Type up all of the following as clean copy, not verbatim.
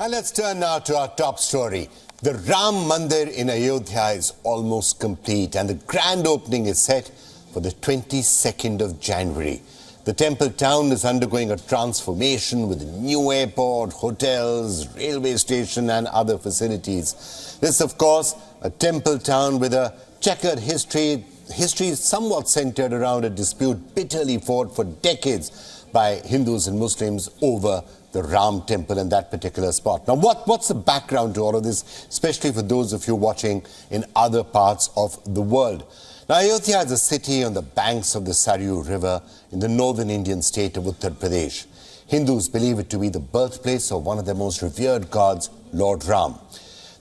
And let's turn now to our top story. The Ram Mandir in Ayodhya is almost complete and the grand opening is set for the 22nd of January. The temple town is undergoing a transformation with a new airport, hotels, railway station and other facilities. This, of course, a temple town with a checkered history. History is somewhat centered around a dispute bitterly fought for decades by Hindus and Muslims over the Ram temple in that particular spot. Now, what's the background to all of this, especially for those of you watching in other parts of the world? Now, Ayodhya is a city on the banks of the Saryu River in the northern Indian state of Uttar Pradesh. Hindus believe it to be the birthplace of one of their most revered gods, Lord Ram.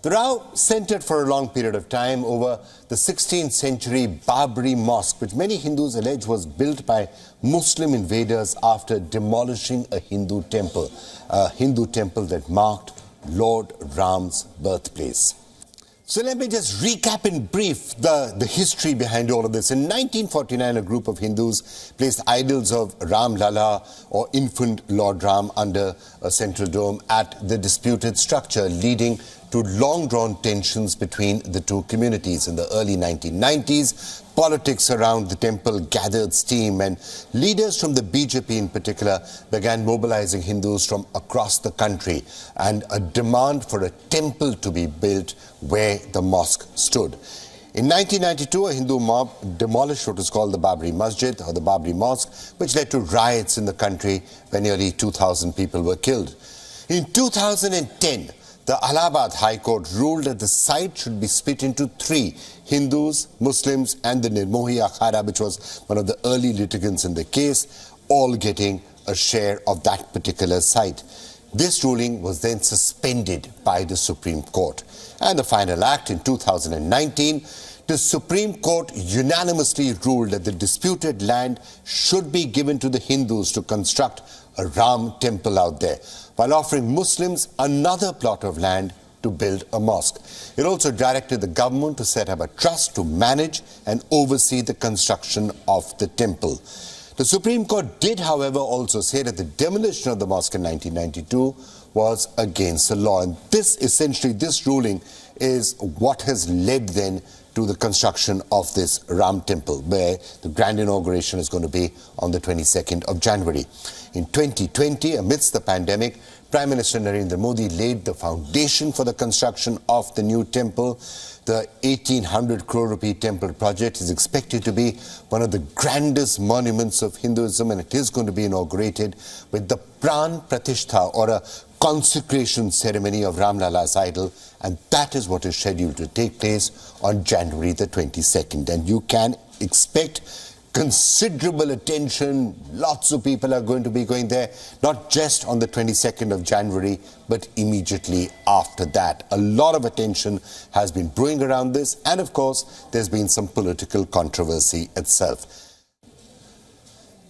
The row centered for a long period of time over the 16th century Babri Mosque, which many Hindus allege was built by Muslim invaders after demolishing a Hindu temple that marked Lord Ram's birthplace. So let me just recap in brief the history behind all of this. In 1949, a group of Hindus placed idols of Ram Lala or infant Lord Ram under a central dome at the disputed structure, leading to long-drawn tensions between the two communities. In the early 1990s, politics around the temple gathered steam and leaders from the BJP in particular began mobilizing Hindus from across the country and a demand for a temple to be built where the mosque stood. In 1992, a Hindu mob demolished what is called the Babri Masjid or the Babri Mosque, which led to riots in the country where nearly 2,000 people were killed. In 2010, the Allahabad High Court ruled that the site should be split into three: Hindus, Muslims and the Nirmohi Akhada, which was one of the early litigants in the case, all getting a share of that particular site. This ruling was then suspended by the Supreme Court. And the final act in 2019, the Supreme Court unanimously ruled that the disputed land should be given to the Hindus to construct a Ram temple out there, while offering Muslims another plot of land to build a mosque. It also directed the government to set up a trust to manage and oversee the construction of the temple. The Supreme Court did, however, also say that the demolition of the mosque in 1992 was against the law. And this ruling is what has led then to the construction of this Ram temple, where the grand inauguration is going to be on the 22nd of January. In 2020, amidst the pandemic, Prime Minister Narendra Modi laid the foundation for the construction of the new temple. The 1,800 crore rupee temple project is expected to be one of the grandest monuments of Hinduism, and it is going to be inaugurated with the Pran Pratishtha, or a consecration ceremony of Ram Lala's idol, and that is what is scheduled to take place on January the 22nd. And you can expect considerable attention. Lots of people are going to be going there, not just on the 22nd of January, but immediately after that. A lot of attention has been brewing around this, and of course, there's been some political controversy itself.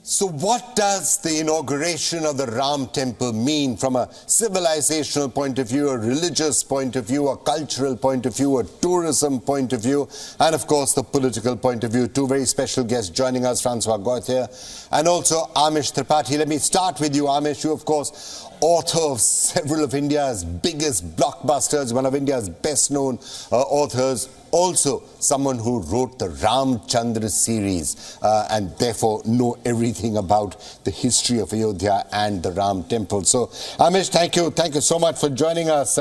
So what does the inauguration of the Ram temple mean from a civilizational point of view, a religious point of view, a cultural point of view, a tourism point of view, and of course the political point of view? Two very special guests joining us, Francois Gauthier and also Amish Tripathi. Let me start with you, Amish. You, of course, author of several of India's biggest blockbusters, one of India's best known authors, also someone who wrote the Ramchandra series and therefore know everything about the history of Ayodhya and the Ram temple. So Amish, thank you so much for joining us.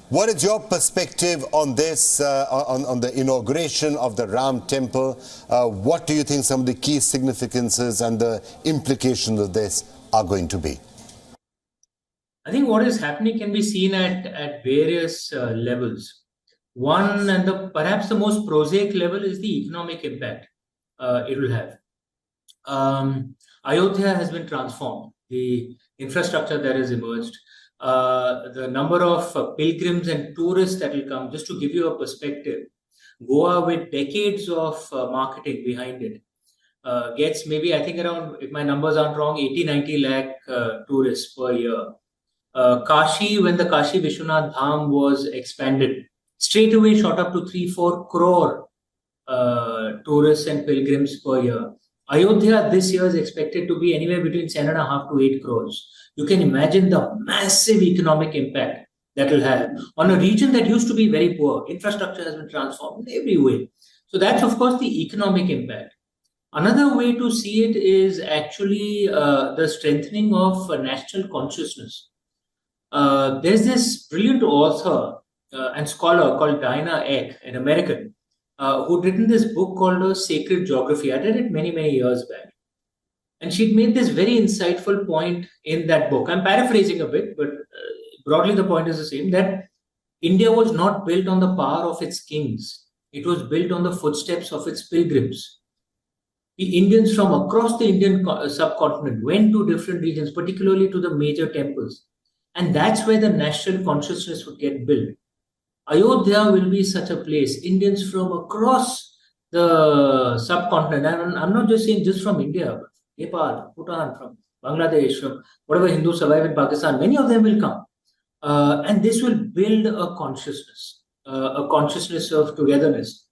What is your perspective on this, on the inauguration of the Ram temple? What do you think some of the key significances and the implications of this are going to be? I think what is happening can be seen at various levels. One, and perhaps the most prosaic level, is the economic impact it will have. Ayodhya has been transformed. The infrastructure that has emerged, the number of pilgrims and tourists that will come. Just to give you a perspective, Goa, with decades of marketing behind it, gets maybe, I think, around, if my numbers aren't wrong, 80-90 lakh tourists per year. Kashi, when the Kashi Vishwanath Dham was expanded, straight away shot up to 3-4 crore tourists and pilgrims per year. Ayodhya this year is expected to be anywhere between 7.5 to 8 crores. You can imagine the massive economic impact that will have on a region that used to be very poor. Infrastructure has been transformed in every way. So that's, of course, the economic impact. Another way to see it is actually the strengthening of national consciousness. There's this brilliant author and scholar called Diana Eck, an American, who'd written this book called A Sacred Geography. I read it many, many years back. And she'd made this very insightful point in that book. I'm paraphrasing a bit, but broadly the point is the same, that India was not built on the power of its kings. It was built on the footsteps of its pilgrims. The Indians from across the Indian subcontinent went to different regions, particularly to the major temples. And that's where the national consciousness would get built. Ayodhya will be such a place. Indians from across the subcontinent, and I'm not just saying just from India, but Nepal, Bhutan, from Bangladesh, from whatever Hindus survive in Pakistan, many of them will come. And this will build a consciousness of togetherness,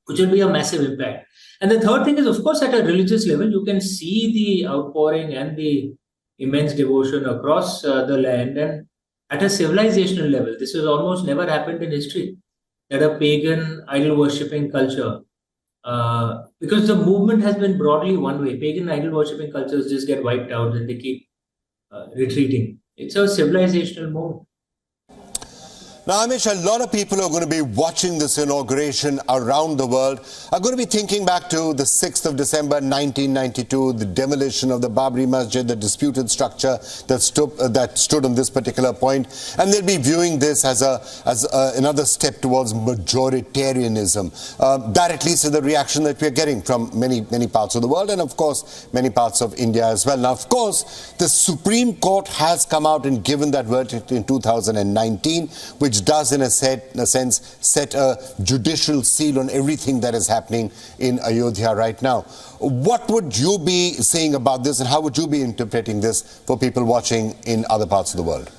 which will be a massive impact. And the third thing is, of course, at a religious level, you can see the outpouring and the immense devotion across the land. And at a civilizational level, this has almost never happened in history, that a pagan idol worshipping culture, because the movement has been broadly one way. Pagan idol worshipping cultures just get wiped out and they keep retreating. It's a civilizational movement. Now, Amish, a lot of people who are going to be watching this inauguration around the world are going to be thinking back to the 6th of December 1992, the demolition of the Babri Masjid, the disputed structure that stood on this particular point, and they'll be viewing this as another step towards majoritarianism. That at least is the reaction that we're getting from many parts of the world, and of course many parts of India as well. Now, of course, the Supreme Court has come out and given that verdict in 2019, which does in a sense set a judicial seal on everything that is happening in Ayodhya right now. What would you be saying about this, and how would you be interpreting this for people watching in other parts of the world?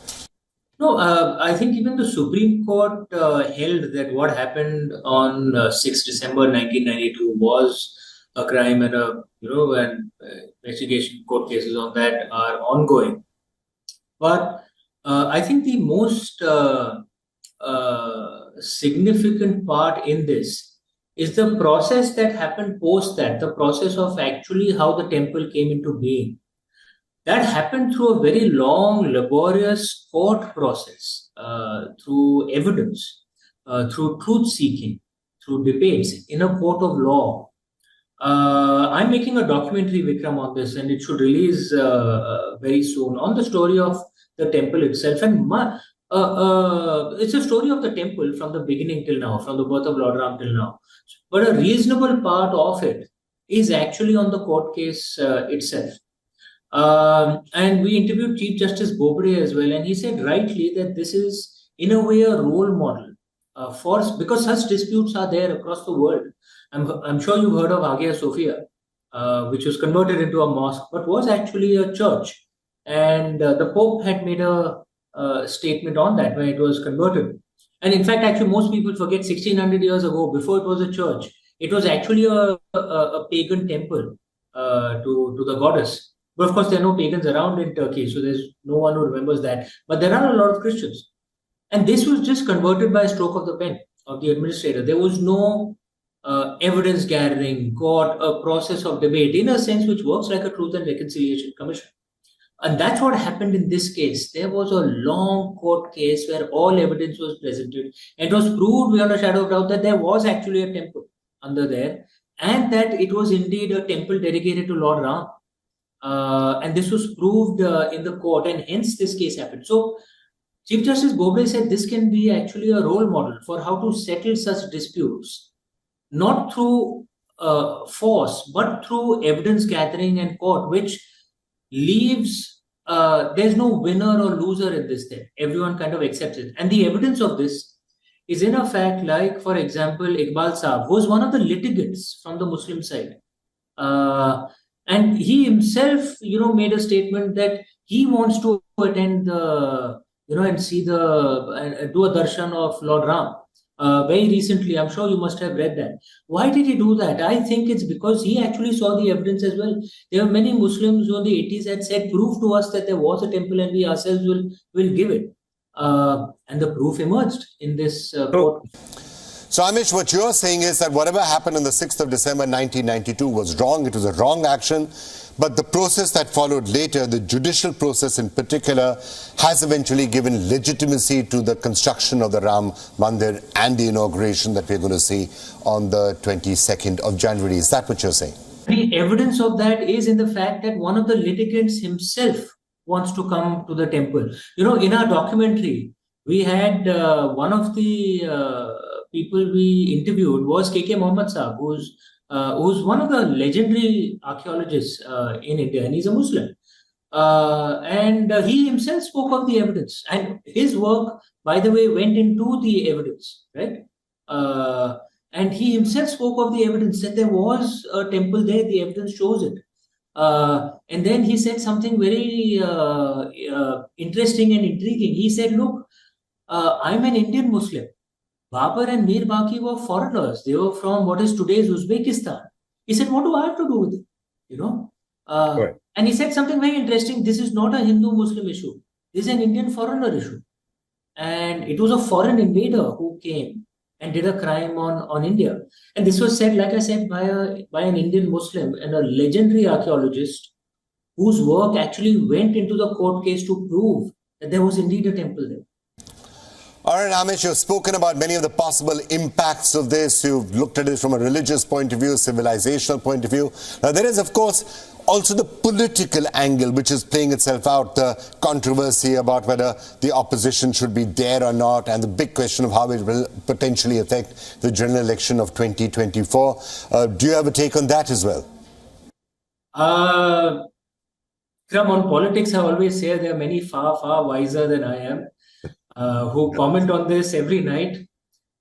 No, I think even the Supreme Court held that what happened on 6th December 1992 was a crime, and investigation court cases on that are ongoing. But I think the most significant part in this is the process that happened post that, the process of actually how the temple came into being. That happened through a very long, laborious court process, through evidence, through truth-seeking, through debates in a court of law. I'm making a documentary, Vikram, on this, and it should release very soon, on the story of the temple itself. And it's a story of the temple from the beginning till now, from the birth of Lord Ram till now. But a reasonable part of it is actually on the court case itself. And we interviewed Chief Justice Bobde as well, and he said rightly that this is, in a way, a role model because such disputes are there across the world. I'm sure you've heard of Hagia Sophia, which was converted into a mosque, but was actually a church. And the Pope had made a statement on that when it was converted. And in fact, actually, most people forget 1600 years ago, before it was a church, it was actually a pagan temple to the goddess. But of course, there are no pagans around in Turkey, so there's no one who remembers that. But there are a lot of Christians. And this was just converted by a stroke of the pen of the administrator. There was no evidence gathering, court, a process of debate, in a sense which works like a Truth and Reconciliation Commission. And that's what happened in this case. There was a long court case where all evidence was presented. And it was proved beyond a shadow of doubt that there was actually a temple under there, and that it was indeed a temple dedicated to Lord Ram. And this was proved in the court, and hence this case happened. So Chief Justice Bobde said this can be actually a role model for how to settle such disputes, not through force, but through evidence gathering and court, which leaves, there's no winner or loser in this thing. Everyone kind of accepts it. And the evidence of this is in a fact, like, for example, Iqbal Saab was one of the litigants from the Muslim side. And he himself, made a statement that he wants to attend the, and see and do a darshan of Lord Ram. Very recently, I'm sure you must have read that. Why did he do that? I think it's because he actually saw the evidence as well. There were many Muslims who in the 80s had said, prove to us that there was a temple and we ourselves will give it. and the proof emerged in this court. So, Amish, what you're saying is that whatever happened on the 6th of December 1992 was wrong. It was a wrong action. But the process that followed later, the judicial process in particular, has eventually given legitimacy to the construction of the Ram Mandir and the inauguration that we're going to see on the 22nd of January. Is that what you're saying? The evidence of that is in the fact that one of the litigants himself wants to come to the temple. You know, in our documentary, we had one of the people we interviewed was KK Mohammed Saab, who's one of the legendary archaeologists in India, and he's a Muslim. And he himself spoke of the evidence, and his work, by the way, went into the evidence, right? And he himself spoke of the evidence that there was a temple there. The evidence shows it. And then he said something very interesting and intriguing. He said, "Look, I'm an Indian Muslim. Babur and Mir Baqi were foreigners. They were from what is today's Uzbekistan." He said, "What do I have to do with it?" You know. Right. And he said something very interesting. This is not a Hindu-Muslim issue. This is an Indian foreigner issue. And it was a foreign invader who came and did a crime on India. And this was said, like I said, by an Indian Muslim and a legendary archaeologist whose work actually went into the court case to prove that there was indeed a temple there. All right, Amish, you've spoken about many of the possible impacts of this. You've looked at it from a religious point of view, civilizational point of view. Now, there is, of course, also the political angle which is playing itself out, the controversy about whether the opposition should be there or not, and the big question of how it will potentially affect the general election of 2024. Do you have a take on that as well? Kram, on politics, I always say there are many far, far wiser than I am who comment on this every night.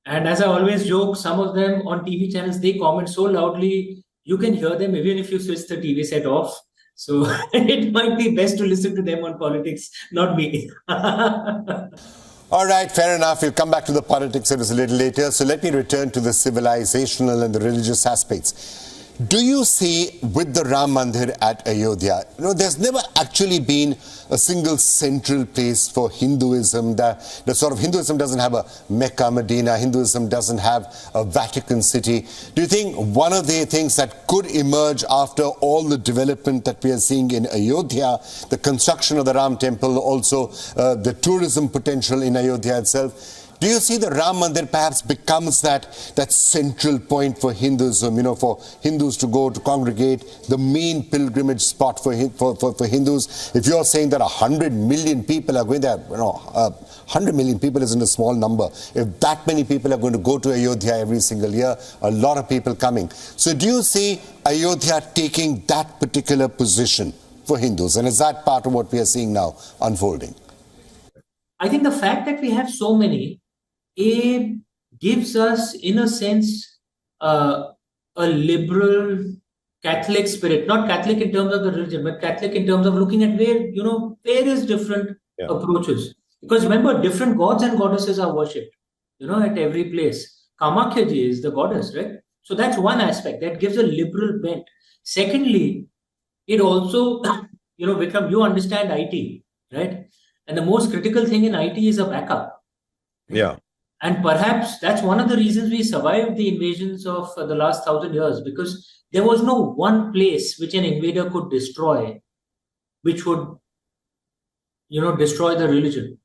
And as I always joke, some of them on TV channels, they comment so loudly, you can hear them even if you switch the TV set off. So it might be best to listen to them on politics, not me. All right, fair enough. We'll come back to the politics a little later. So let me return to the civilizational and the religious aspects. Do you see with the Ram Mandir at Ayodhya, there's never actually been a single central place for Hinduism. The sort of Hinduism doesn't have a Mecca, Medina. Hinduism doesn't have a Vatican City. Do you think one of the things that could emerge after all the development that we are seeing in Ayodhya, the construction of the Ram temple, also the tourism potential in Ayodhya itself, do you see the Ram Mandir perhaps becomes that central point for Hinduism, for Hindus to go to congregate, the main pilgrimage spot for Hindus? If you're saying that 100 million people are going there, 100 million people isn't a small number. If that many people are going to go to Ayodhya every single year, a lot of people coming. So do you see Ayodhya taking that particular position for Hindus? And is that part of what we are seeing now unfolding? I think the fact that we have so many, it gives us, in a sense, a liberal Catholic spirit. Not Catholic in terms of the religion, but Catholic in terms of looking at various different approaches. Because remember, different gods and goddesses are worshipped, at every place. Kamakhya ji is the goddess, right? So that's one aspect that gives a liberal bent. Secondly, it also, Vikram, you understand IT, right? And the most critical thing in IT is a backup. Yeah. And perhaps that's one of the reasons we survived the invasions of the last 1,000 years, because there was no one place which an invader could destroy, which would, destroy the religion.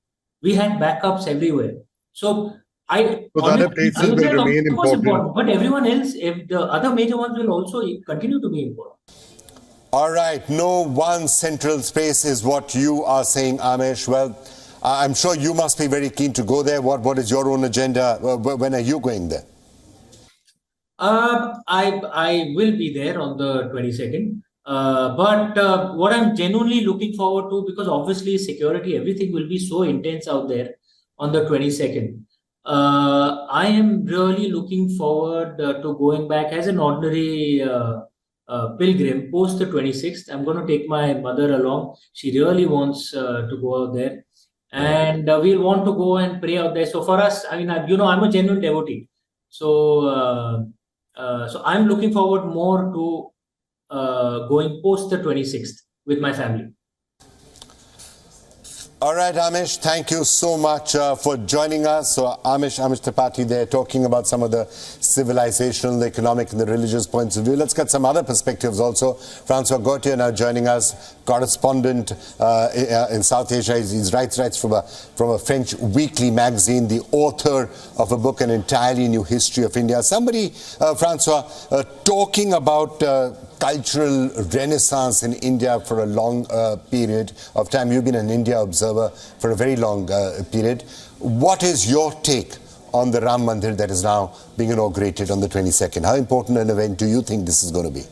We had backups everywhere. So the other places will remain important. But everyone else, if the other major ones will also continue to be important. All right, no one central space is what you are saying, Amish. Well, I'm sure you must be very keen to go there. What is your own agenda? When are you going there? I will be there on the 22nd. But what I'm genuinely looking forward to, because obviously security, everything will be so intense out there on the 22nd. I am really looking forward to going back as an ordinary pilgrim post the 26th. I'm going to take my mother along. She really wants to go out there. And we'll want to go and pray out there. So for us, I'm a genuine devotee. So I'm looking forward more to going post the 26th with my family. All right, Amish, thank you so much for joining us. So Amish Tripathi there talking about some of the civilizational, the economic and the religious points of view. Let's get some other perspectives also. Francois Gauthier now joining us, correspondent in South Asia. He writes from a French weekly magazine, the author of a book, An Entirely New History of India. Somebody, Francois, talking about cultural renaissance in India for a long period of time. You've been an India observer for a very long period. What is your take on the Ram Mandir that is now being inaugurated on the 22nd? How important an event do you think this is going to be?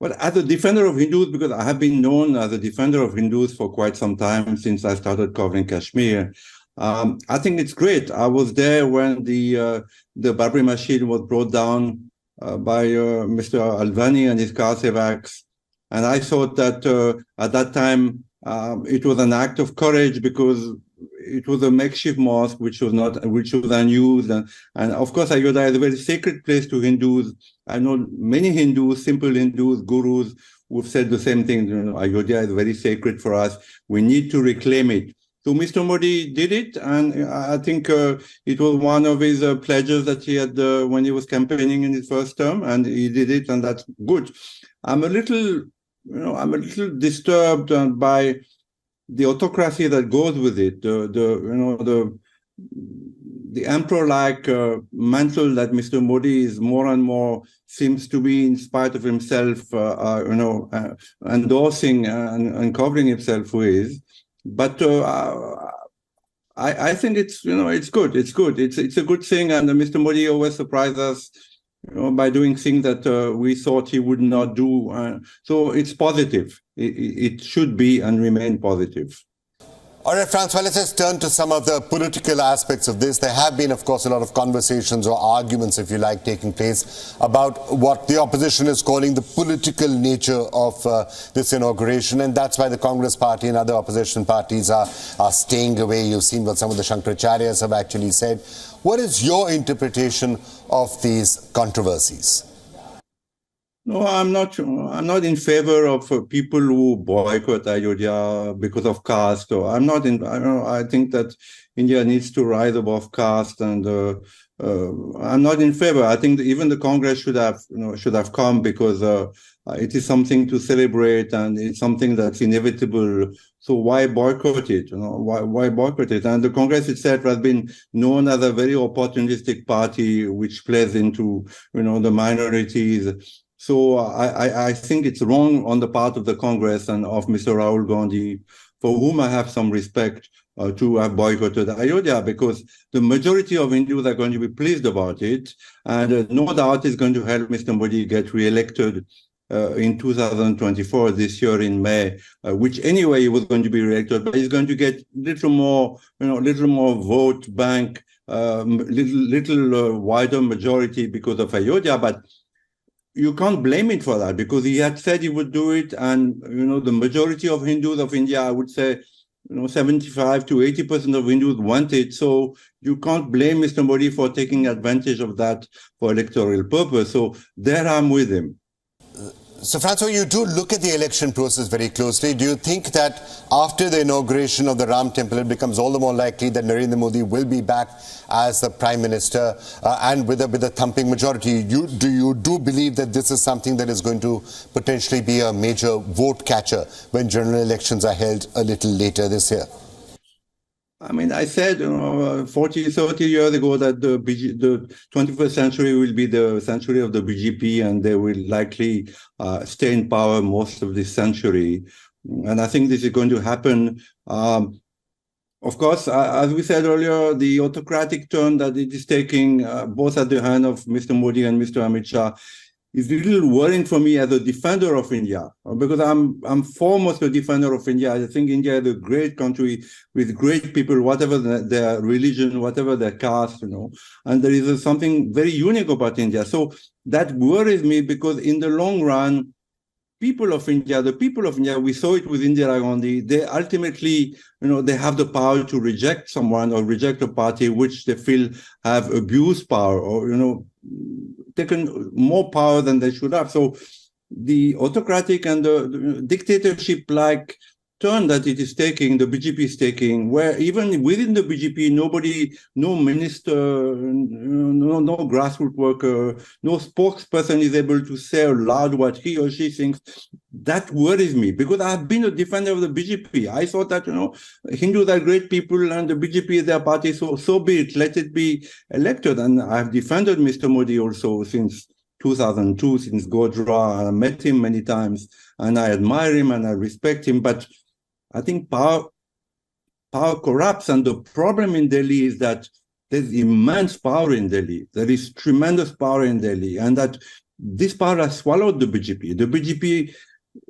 Well, as a defender of Hindus, because I have been known as a defender of Hindus for quite some time since I started covering Kashmir, I think it's great. I was there when the Babri Masjid was brought down by Mr. Alvani and his car sevaks. And I thought that at that time it was an act of courage because it was a makeshift mosque which was unused. And of course, Ayodhya is a very sacred place to Hindus. I know many Hindus, simple Hindus, gurus, who've said the same thing. You know, Ayodhya is very sacred for us. We need to reclaim it. So Mr. Modi did it, and I think it was one of his pledges that he had when he was campaigning in his first term, and he did it, and that's good. I'm a little disturbed by the autocracy that goes with it. The emperor-like mantle that Mr. Modi is more and more seems to be, in spite of himself, endorsing and covering himself with. But I think it's good. It's good. It's a good thing. And Mr. Modi always surprises us, by doing things that we thought he would not do. So it's positive. It should be and remain positive. All right, Francois, let's just turn to some of the political aspects of this. There have been, of course, a lot of conversations or arguments, if you like, taking place about what the opposition is calling the political nature of this inauguration. And that's why the Congress party and other opposition parties are staying away. You've seen what some of the Shankaracharyas have actually said. What is your interpretation of these controversies? No, I'm not in favor of people who boycott Ayodhya because of caste. Or I think that India needs to rise above caste, and I'm not in favor. I think that even the Congress should have come because it is something to celebrate, and it's something that's inevitable. So why boycott it? Why boycott it? And the Congress itself has been known as a very opportunistic party, which plays into the minorities. So I think it's wrong on the part of the Congress and of Mr. Rahul Gandhi, for whom I have some respect, to have boycotted Ayodhya, because the majority of Hindus are going to be pleased about it. And no doubt it's going to help Mr. Modi get re-elected in 2024, this year in May, which anyway he was going to be re-elected, but he's going to get little more vote bank, little wider majority because of Ayodhya. But you can't blame it for that, because he had said he would do it, and the majority of Hindus of India, I would say 75 to 80% of Hindus want it. So you can't blame Mr. Modi for taking advantage of that for electoral purpose. So there I'm with him. So, Francois, you do look at the election process very closely. Do you think that after the inauguration of the Ram Temple, it becomes all the more likely that Narendra Modi will be back as the Prime Minister and with a thumping majority? Do you believe that this is something that is going to potentially be a major vote catcher when general elections are held a little later this year? I mean, I said 40, 30 years ago that the 21st century will be the century of the BJP, and they will likely stay in power most of this century. And I think this is going to happen. Of course, as we said earlier, the autocratic turn that it is taking, both at the hand of Mr. Modi and Mr. Amit Shah, is a little worrying for me as a defender of India, because I'm foremost a defender of India. I think India is a great country with great people, whatever their religion, whatever their caste, and there is something very unique about India. So that worries me, because in the long run, the people of India, we saw it with Indira Gandhi, they ultimately, they have the power to reject someone or reject a party which they feel have abused power or, taken more power than they should have. So the autocratic and the dictatorship-like turn that it is taking, the BJP is taking, where even within the BJP, nobody, no minister, no grassroots worker, no spokesperson is able to say aloud what he or she thinks. That worries me, because I've been a defender of the BJP. I thought that, Hindus are great people and the BJP is their party, so be it, let it be elected. And I've defended Mr. Modi also since 2002, since Godhra. I met him many times and I admire him and I respect him. But I think power corrupts, and the problem in Delhi is that there's immense power in Delhi. There is tremendous power in Delhi, and that this power has swallowed the BJP. The BJP,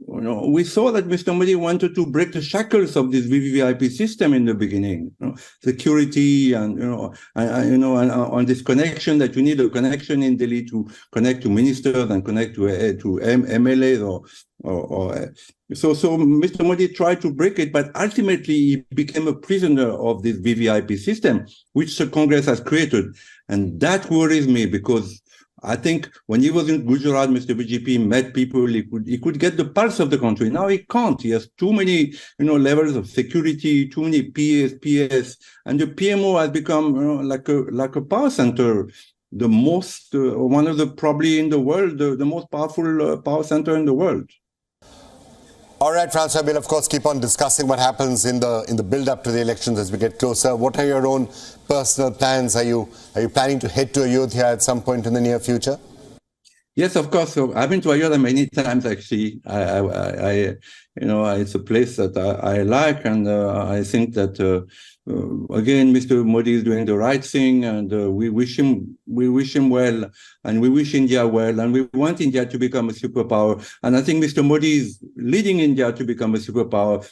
we saw that Mr. Modi wanted to break the shackles of this VVIP system in the beginning, security and on this connection, that you need a connection in Delhi to connect to ministers and connect to MLAs so Mr. Modi tried to break it, but ultimately he became a prisoner of this VVIP system, which the Congress has created. And that worries me, because I think when he was in Gujarat, Mr. BJP met people, he could get the pulse of the country. Now he can't. He has too many, levels of security, too many PS, and the PMO has become, like a power center, the most, one of the, probably in the world, the most powerful power center in the world. All right, Francois, we'll of course keep on discussing what happens in the build-up to the elections as we get closer. What are your own personal plans? Are you planning to head to Ayodhya at some point in the near future? Yes, of course. So I've been to Ayodhya many times, actually. It's a place that I like, and I think that again, Mr. Modi is doing the right thing, and we wish him well, and we wish India well, and we want India to become a superpower. And I think Mr. Modi is leading India to become a superpower.